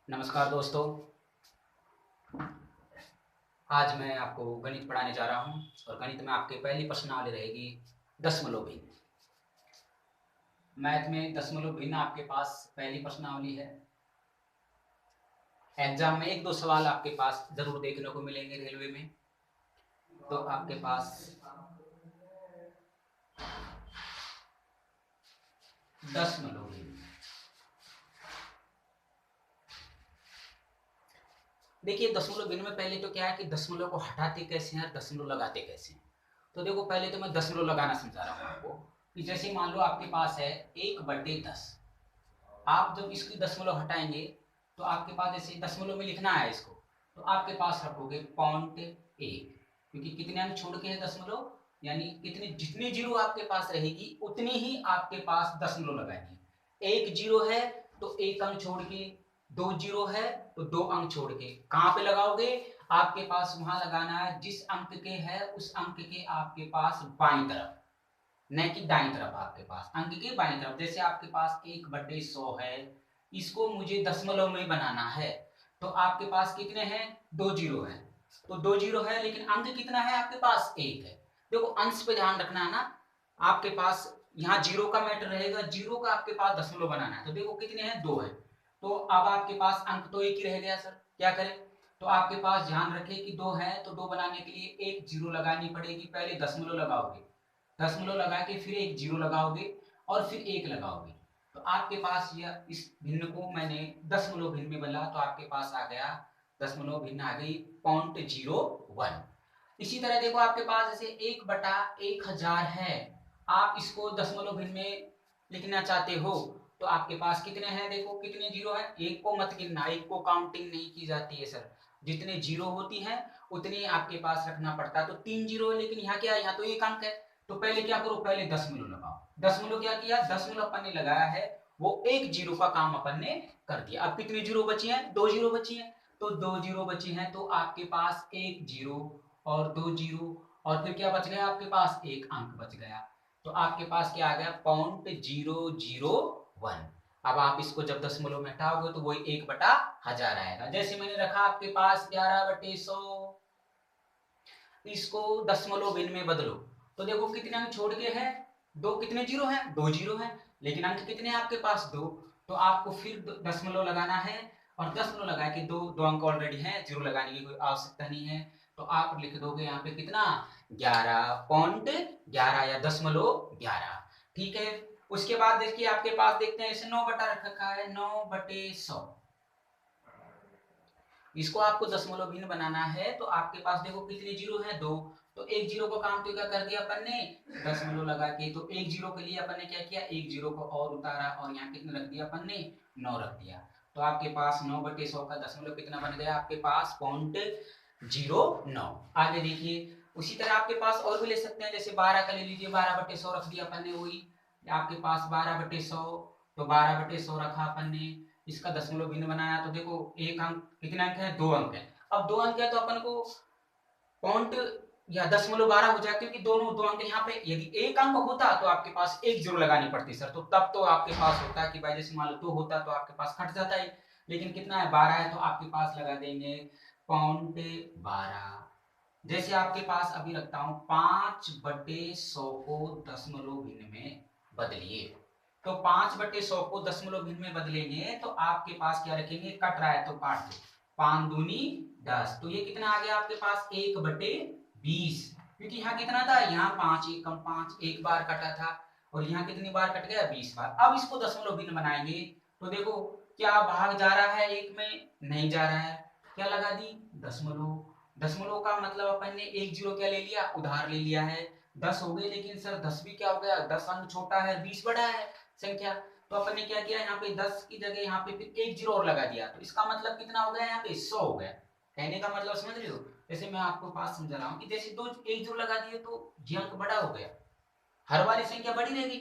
नमस्कार दोस्तों। आज मैं आपको गणित पढ़ाने जा रहा हूं और गणित में आपके पहली प्रश्नावली रहेगी दशमलव भिन्न। मैथ में दशमलव भिन्न आपके पास पहली प्रश्नावली है। एग्जाम में एक दो सवाल आपके पास जरूर देखने को मिलेंगे रेलवे में। तो आपके पास दशमलव भिन्न, देखिए दशमलव भिन्न में पहले तो क्या है कि दशमलव को हटाते कैसे हैं और दशमलव लगाते कैसे हैं। तो देखो पहले तो मैं दशमलव लगाना समझा रहा हूँ आपको कि जैसे मान लो आपके पास है 1/10। आप जब इसकी दशमलव हटाएंगे तो आपके पास जैसे दशमलव में लिखना है इसको, तो आपके पास रखोगे 0.1, क्योंकि कितने अंक छोड़ के है दशमलव, यानी कितने जितनी जीरो आपके पास रहेगी उतनी ही आपके पास दशमलव लगाएंगे। एक जीरो है तो एक अंक छोड़ के, दो जीरो है तो दो अंक छोड़ के। कहां पे लगाओगे? आपके पास वहां लगाना है जिस अंक के है उस अंक के आपके पास बाईं तरफ, न कि दाईं तरफ। आपके पास अंक के बाईं तरफ, जैसे आपके पास 1/100 है, इसको मुझे दशमलव में बनाना है तो आपके पास कितने हैं? दो जीरो है, तो दो जीरो है लेकिन अंक कितना है आपके पास? एक है। देखो अंश पे ध्यान रखना है ना, आपके पास यहाँ जीरो का मैटर रहेगा, जीरो का आपके पास दशमलव बनाना है। तो देखो कितने हैं? दो है। तो अब आपके पास अंक तो एक ही रह गया सर, क्या करें? तो आपके पास ध्यान रखें कि दो है तो दो बनाने के लिए एक जीरो लगानी पड़ेगी। पहले दशमलव लगाओगे, दशमलव लगा के फिर एक जीरो लगाओगे और फिर एक लगाओगे, तो आपके पास यह इस भिन्न को मैंने दशमलव भिन्न में बदला तो आपके पास आ गया दशमलव भिन्न आ गई 0.01। इसी तरह देखो आपके पास जैसे 1/1000 है, आप इसको दशमलव भिन्न में लिखना चाहते हो तो आपके पास कितने हैं? देखो कितने जीरो हैं, एक को मत गिनना, एक को काउंटिंग नहीं की जाती है सर। जितने जीरो होती हैं उतने आपके पास रखना पड़ता है। तो तीन जीरो है लेकिन यहाँ क्या है? यहाँ तो एक अंक है। तो पहले क्या करो? पहले दशमलव लगाओ। दशमलव क्या किया? दशमलव अपन ने लगाया है, वो एक जीरो का काम अपन ने कर दिया। अब कितने जीरो बची हैं? दो जीरो बची हैं। तो दो जीरो बची हैं तो आपके पास एक जीरो और दो जीरो, और फिर क्या बच गया आपके पास? एक अंक बच गया। तो आपके पास क्या आ गया? 0.001। अब आप इसको जब दशमलव में हटाओगे तो वही 1/1000 आएगा। जैसे मैंने रखा आपके पास 11/100, इसको दशमलव भिन्न में बदलो तो देखो कितने अंक छोड़ के हैं? दो। कितने जीरो हैं? दो जीरो हैं, लेकिन अंक कितने हैं आपके पास? दो। तो आपको फिर दशमलव लगाना है और दशमलव लगा के दो दो अंक ऑलरेडी हैं, जीरो लगाने की कोई आवश्यकता नहीं है। तो आप लिख दोगे यहाँ पे कितना? 11.11 या दशमलव 11। ठीक है। उसके बाद देखिए आपके पास देखते हैं इसे 9 बटा रखा है, 9/100। इसको आपको दशमलव भिन्न बनाना है तो आपके पास देखो कितने जीरो है? दो। तो एक जीरो को काम तो क्या कर दिया अपन ने? दशमलव लगा के। तो एक जीरो के लिए अपन ने क्या किया? एक जीरो को और उतारा और यहाँ कितने रख दिया अपन ने? 9 रख दिया। तो आपके पास 9/100 का दशमलव कितना बन गया आपके पास? 0.09। आगे देखिए उसी तरह आपके पास और भी ले सकते हैं, जैसे 12 का ले लीजिए, 12/100 रख दिया अपन ने, वही आपके पास 12/100। तो 12/100 रखा अपन ने, इसका दशमलव भिन्न बनाया तो देखो एक अंक, कितने अंक है? दो अंक है। अब दो अंक है तो अपन को पॉइंट या दशमलव 12 हो जाए, क्योंकि दोनों दो अंक यहाँ पे। यदि एक अंक होता तो आपके पास एक जीरो लगानी पड़ती सर, तो तब तो आपके पास होता कि भाई जैसे मान लो दो होता तो आपके पास कट जाता है, लेकिन कितना है? 12 है तो आपके पास लगा देंगे 0.12। जैसे आपके पास अभी रखता हूं 5/100 को दशमलव भिन्न में बदलिए। तो 5/100 को दशमलव भिन्न में बदलेंगे तो आपके पास क्या रखेंगे? कट रहा है तो काट दो, 5 दूनी 10। तो ये कितना आ गया आपके पास? 1/20। क्योंकि यहाँ कितना था? यहाँ 5 एकम 5 एक बार कटा था और यहाँ कितनी बार कट गया? 20 बार। अब इसको दशमलव भिन्न बनाएंगे तो देखो क्या भाग जा रहा है एक में? नहीं जा रहा है। क्या लगा दी? दशमलव। दशमलव का मतलब अपन ने एक जीरो क्या ले लिया? उधार ले लिया है। 10 हो गए, लेकिन सर 10 भी क्या हो गया? 10 अंक छोटा है, 20 बड़ा है संख्या। तो अपन ने क्या किया? यहाँ पे 10 की जगह यहाँ पे फिर एक जीरो और लगा दिया, तो इसका मतलब कितना हो गया? यहाँ पे 100 हो गया। कहने का मतलब समझ रहे हो? जैसे मैं आपको पास समझा रहा हूँ कि जैसे दो एक जीरो लगा दिए तो ये अंक बड़ा हो गया, हर बार संख्या बड़ी रहेगी।